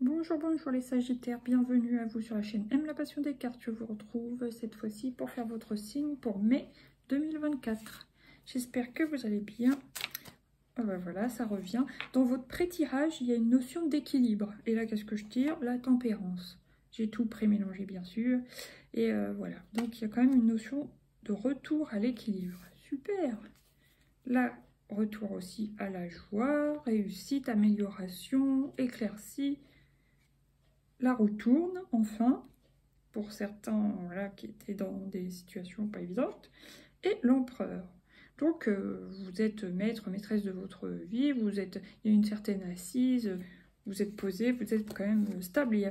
Bonjour, bonjour les Sagittaires, bienvenue à vous sur la chaîne Aime la passion des cartes. Je vous retrouve cette fois-ci pour faire votre signe pour mai 2024. J'espère que vous allez bien. Ah ben voilà, ça revient. Dans votre pré-tirage, il y a une notion d'équilibre. Et là, qu'est-ce que je tire? La tempérance. J'ai tout pré-mélangé, bien sûr. Et voilà, donc il y a quand même une notion de retour à l'équilibre. Super! Là, retour aussi à la joie, réussite, amélioration, éclaircie. La roue tourne, enfin, pour certains voilà, qui étaient dans des situations pas évidentes, et l'empereur. Donc, vous êtes maître, maîtresse de votre vie, il y a une certaine assise, vous êtes posé, vous êtes quand même stable.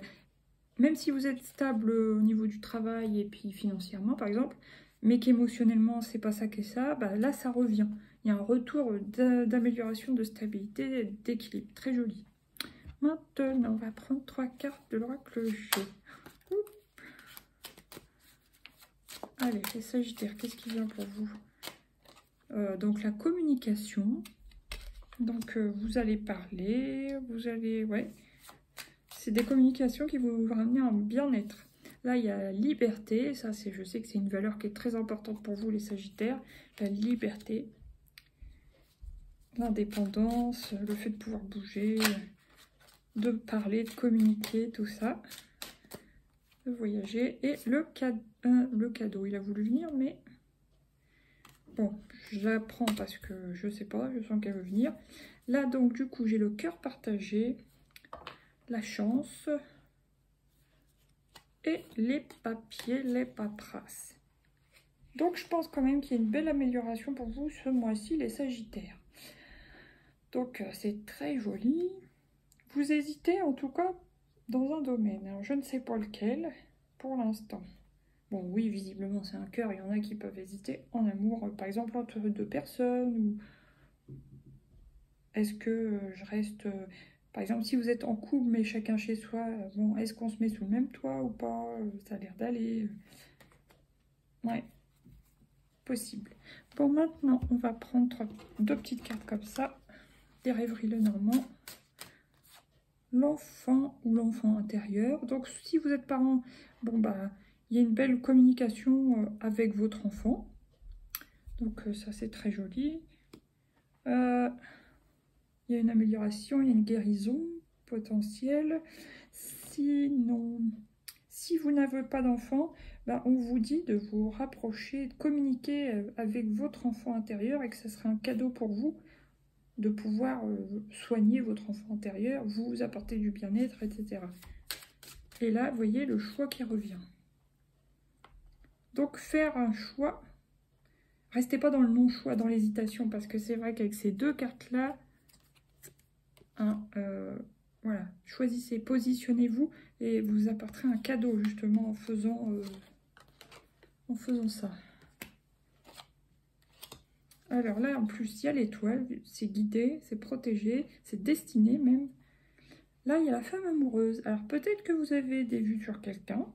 Même si vous êtes stable au niveau du travail et puis financièrement, par exemple, mais qu'émotionnellement, c'est pas ça qu'est ça, bah, là, ça revient. Il y a un retour d'amélioration, de stabilité, d'équilibre. Très joli. Maintenant, on va prendre 3 cartes de l'oracle G. Allez, les Sagittaires, qu'est-ce qui vient pour vous? Donc, la communication. Donc, vous allez parler, vous allez... Ouais, c'est des communications qui vont vous ramener un bien-être. Là, il y a la liberté. Ça, je sais que c'est une valeur qui est très importante pour vous, les Sagittaires. La liberté, l'indépendance, le fait de pouvoir bouger, de parler, de communiquer, tout ça. De voyager. Et le cadeau, il a voulu venir, mais... Bon, je la prends parce que je sais pas, je sens qu'elle veut venir. Là, donc, du coup, j'ai le cœur partagé, la chance et les papiers, les paperasses. Donc, je pense quand même qu'il y a une belle amélioration pour vous ce mois-ci, les Sagittaires. Donc, c'est très joli. Vous hésitez, en tout cas, dans un domaine. Alors, je ne sais pas lequel, pour l'instant. Bon, oui, visiblement, c'est un cœur. Il y en a qui peuvent hésiter en amour, par exemple, entre deux personnes. Ou est-ce que je reste... par exemple, si vous êtes en couple, mais chacun chez soi, bon, est-ce qu'on se met sous le même toit ou pas? Ça a l'air d'aller. Ouais, possible. Bon, maintenant, on va prendre deux petites cartes comme ça. Des rêveries Lenormand. L'enfant ou l'enfant intérieur. Donc, si vous êtes parent, bon, bah, il y a une belle communication avec votre enfant. Donc, ça, c'est très joli. Il y a une amélioration, il y a une guérison potentielle. Sinon, si vous n'avez pas d'enfant, ben on vous dit de vous rapprocher, de communiquer avec votre enfant intérieur et que ce serait un cadeau pour vous de pouvoir soigner votre enfant intérieur, vous apporter du bien-être, etc. Et là, vous voyez le choix qui revient. Donc, faire un choix, restez pas dans le non-choix, dans l'hésitation, parce que c'est vrai qu'avec ces deux cartes-là, voilà, choisissez, positionnez-vous et vous apporterez un cadeau justement en faisant ça. Alors là, en plus, il y a l'étoile, c'est guidé, c'est protégé, c'est destiné même. Là, il y a la femme amoureuse. Alors peut-être que vous avez des vues sur quelqu'un,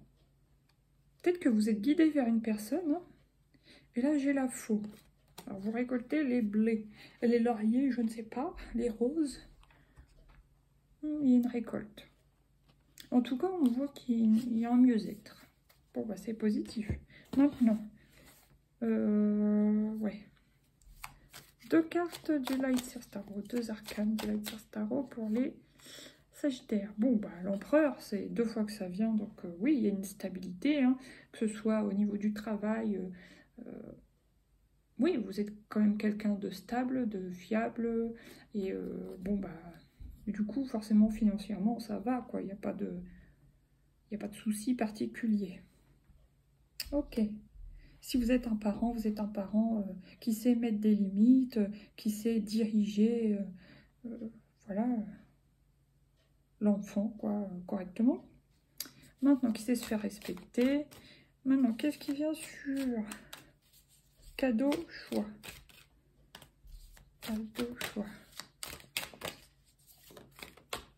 peut-être que vous êtes guidé vers une personne. Hein. Et là, j'ai la faux. Alors vous récoltez les blés, les lauriers, je ne sais pas, les roses. Il y a une récolte. En tout cas, on voit qu'il y a un mieux-être. Bon, bah, c'est positif. Maintenant, ouais. Deux cartes du Lightseer Tarot, deux arcanes du Lightseer Tarot pour les Sagittaires. Bon, bah, l'empereur, c'est 2 fois que ça vient, donc oui, il y a une stabilité, hein, que ce soit au niveau du travail. Oui, vous êtes quand même quelqu'un de stable, de fiable, et bon, bah, du coup, forcément, financièrement, ça va, quoi, il n'y a pas de souci particulier. Ok. Si vous êtes un parent, vous êtes un parent qui sait mettre des limites, qui sait diriger, voilà, l'enfant, quoi, correctement. Maintenant, qui sait se faire respecter. Maintenant, qu'est-ce qui vient sur cadeau, choix. Cadeau, choix.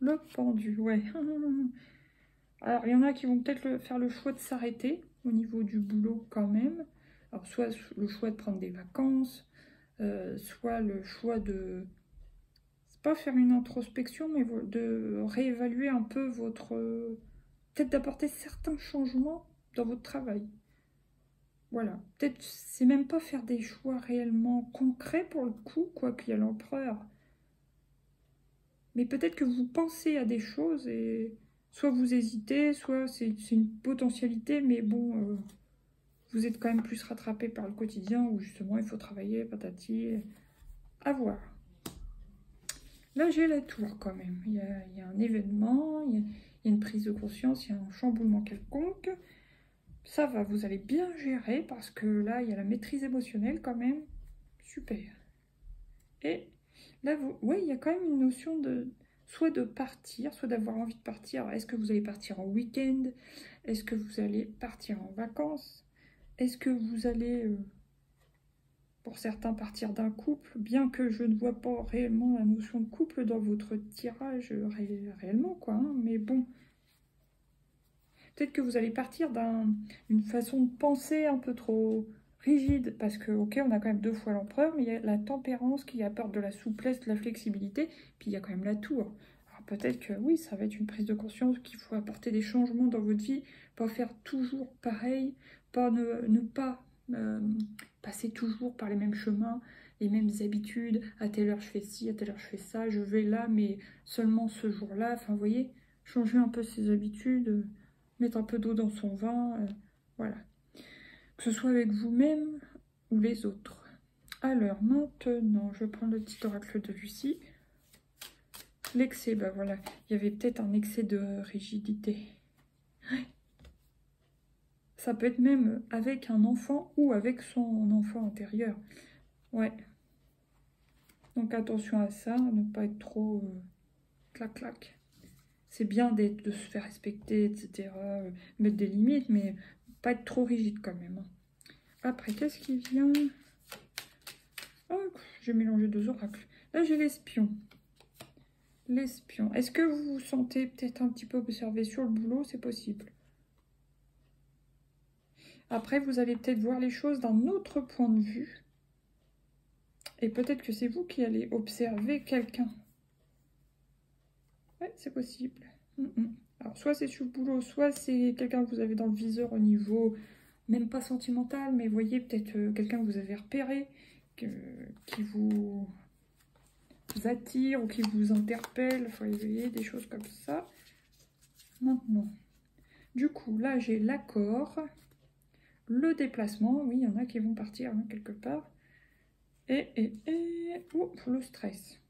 Le pendu, ouais. Alors, il y en a qui vont peut-être faire le choix de s'arrêter au niveau du boulot quand même. Alors, soit le choix de prendre des vacances, soit le choix de pas faire une introspection, mais de réévaluer un peu votre... peut-être d'apporter certains changements dans votre travail. Voilà. Peut-être, c'est même pas faire des choix réellement concrets pour le coup, quoi qu'il y a l'empereur. Mais peut-être que vous pensez à des choses et soit vous hésitez, soit c'est une potentialité, mais bon, vous êtes quand même plus rattrapé par le quotidien où justement il faut travailler, patati, à voir. Là, j'ai la tour quand même. Il y a un événement, il y a une prise de conscience, il y a un chamboulement quelconque. Ça va, vous allez bien gérer parce que là, il y a la maîtrise émotionnelle quand même. Super. Et là, oui, il y a quand même une notion de soit de partir, soit d'avoir envie de partir. Est-ce que vous allez partir en week-end? Est-ce que vous allez partir en vacances? Est-ce que vous allez, pour certains, partir d'un couple? Bien que je ne vois pas réellement la notion de couple dans votre tirage réellement, quoi. Hein, mais bon, peut-être que vous allez partir d'une façon de penser un peu trop rigide, parce que, ok, on a quand même 2 fois l'empereur, mais il y a la tempérance qui apporte de la souplesse, de la flexibilité, puis il y a quand même la tour. Alors peut-être que oui, ça va être une prise de conscience qu'il faut apporter des changements dans votre vie, pas faire toujours pareil, pas ne pas passer toujours par les mêmes chemins, les mêmes habitudes, à telle heure je fais ci, à telle heure je fais ça, je vais là, mais seulement ce jour-là, enfin vous voyez, changer un peu ses habitudes, mettre un peu d'eau dans son vin, voilà. Que ce soit avec vous-même ou les autres. Alors, maintenant, je vais prendre le petit oracle de Lucie. L'excès, ben voilà, il y avait peut-être un excès de rigidité. Ça peut être même avec un enfant ou avec son enfant intérieur. Ouais. Donc attention à ça, ne pas être trop clac-clac. C'est bien de se faire respecter, etc. Mettre des limites, mais pas être trop rigide quand même. Après, qu'est-ce qui vient? Oh, j'ai mélangé 2 oracles. Là, j'ai l'espion. L'espion. Est-ce que vous vous sentez peut-être un petit peu observé sur le boulot? C'est possible. Après, vous allez peut-être voir les choses d'un autre point de vue. Et peut-être que c'est vous qui allez observer quelqu'un. Ouais, c'est possible. Alors, soit c'est sur le boulot, soit c'est quelqu'un que vous avez dans le viseur au niveau, même pas sentimental, mais voyez, peut-être quelqu'un que vous avez repéré, qui vous attire ou qui vous interpelle, vous voyez, des choses comme ça. Maintenant, du coup, là, j'ai l'accord, le déplacement, oui, il y en a qui vont partir hein, quelque part, et le stress.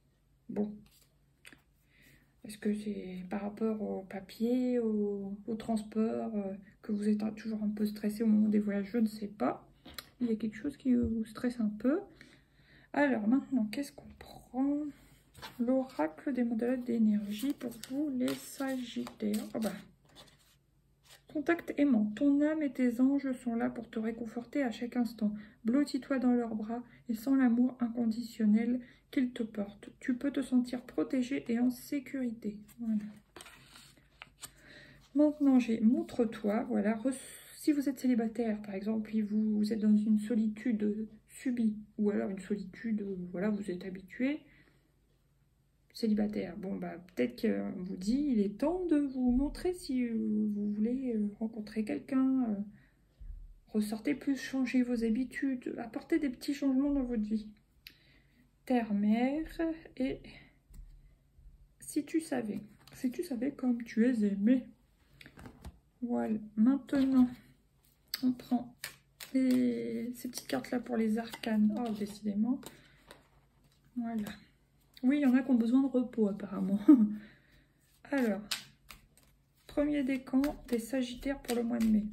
Bon. Est-ce que c'est par rapport au papier, au transport, que vous êtes toujours un peu stressé au moment des voyages? Je ne sais pas. Il y a quelque chose qui vous stresse un peu. Alors maintenant, qu'est-ce qu'on prend? L'oracle des modèles d'énergie pour vous, les Sagittaires. Oh bah. Contact aimant. Ton âme et tes anges sont là pour te réconforter à chaque instant. Blottis-toi dans leurs bras et sens l'amour inconditionnel qu'ils te portent. Tu peux te sentir protégé et en sécurité. Voilà. Maintenant, j'ai montre-toi. Voilà. Si vous êtes célibataire, par exemple, et vous êtes dans une solitude subie, ou alors une solitude, voilà, vous êtes habitué, célibataire, bon bah peut-être qu'on vous dit il est temps de vous montrer si vous voulez rencontrer quelqu'un, ressortez plus, changez vos habitudes, apportez des petits changements dans votre vie. Terre-mère et si tu savais comme tu es aimé. Voilà, maintenant on prend ces petites cartes là pour les arcanes. Oh décidément, voilà. Oui, il y en a qui ont besoin de repos apparemment. Alors, premier décan des Sagittaires pour le mois de mai.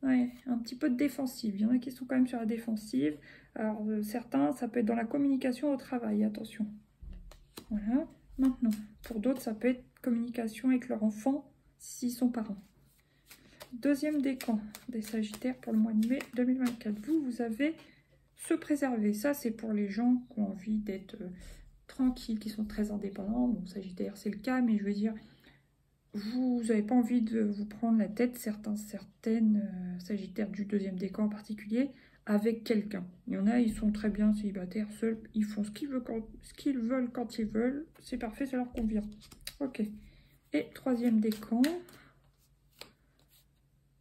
Ouais, un petit peu de défensive. Il y en a qui sont quand même sur la défensive. Alors, certains, ça peut être dans la communication au travail, attention. Voilà. Maintenant, pour d'autres, ça peut être communication avec leur enfant s'ils sont parents. Deuxième décan des Sagittaires pour le mois de mai 2024. Vous avez se préserver. Ça, c'est pour les gens qui ont envie d'être tranquilles, qui sont très indépendants. Bon, Sagittaire, c'est le cas, mais je veux dire, vous n'avez pas envie de vous prendre la tête, certaines Sagittaires du deuxième décan en particulier, avec quelqu'un. Il y en a, ils sont très bien célibataires, seuls, ils font ce qu'ils veulent quand ils veulent. C'est parfait, ça leur convient. Ok. Et troisième décan,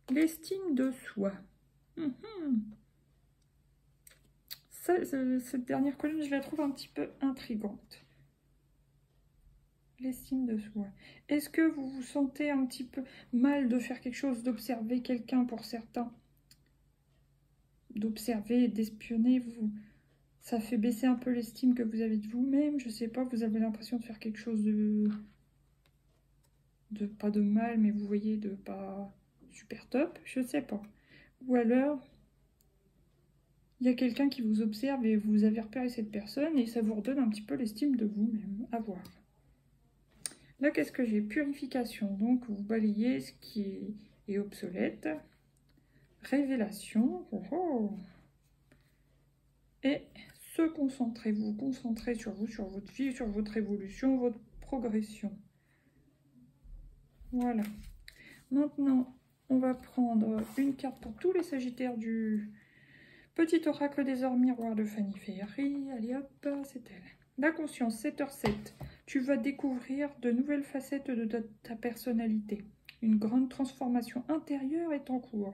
l'estime de soi. Cette dernière colonne, je la trouve un petit peu intrigante. L'estime de soi. Est-ce que vous vous sentez un petit peu mal de faire quelque chose, d'observer quelqu'un pour certains? D'observer, d'espionner, ça fait baisser un peu l'estime que vous avez de vous-même. Je sais pas, vous avez l'impression de faire quelque chose de pas de mal, mais vous voyez, de pas super top, je sais pas. Ou alors, il y a quelqu'un qui vous observe et vous avez repéré cette personne et ça vous redonne un petit peu l'estime de vous-même. À voir. Là, qu'est-ce que j'ai? Purification. Donc, vous balayez ce qui est obsolète. Révélation. Oh, oh. Et se concentrer. Vous vous concentrez sur vous, sur votre vie, sur votre évolution, votre progression. Voilà. Maintenant, on va prendre une carte pour tous les Sagittaires du petit oracle des ors miroirs de Fanny Ferry. Allez hop, c'est elle. La conscience, 7h07. Tu vas découvrir de nouvelles facettes de ta personnalité. Une grande transformation intérieure est en cours.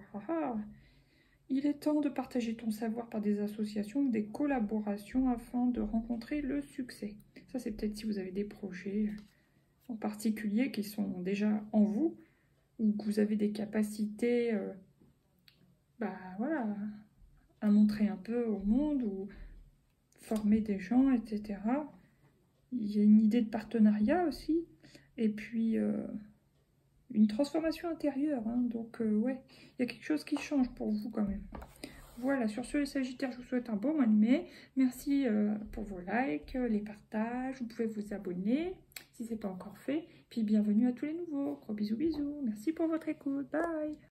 Il est temps de partager ton savoir par des associations ou des collaborations afin de rencontrer le succès. Ça, c'est peut-être si vous avez des projets en particulier qui sont déjà en vous ou que vous avez des capacités voilà, à montrer un peu au monde ou former des gens, etc. Il y a une idée de partenariat aussi. Et puis, une transformation intérieure. Hein. Donc, ouais, il y a quelque chose qui change pour vous quand même. Voilà, sur ce, les Sagittaires, je vous souhaite un bon mois de mai. Merci pour vos likes, les partages. Vous pouvez vous abonner si ce n'est pas encore fait. Puis, bienvenue à tous les nouveaux. Gros bisous, bisous. Merci pour votre écoute. Bye.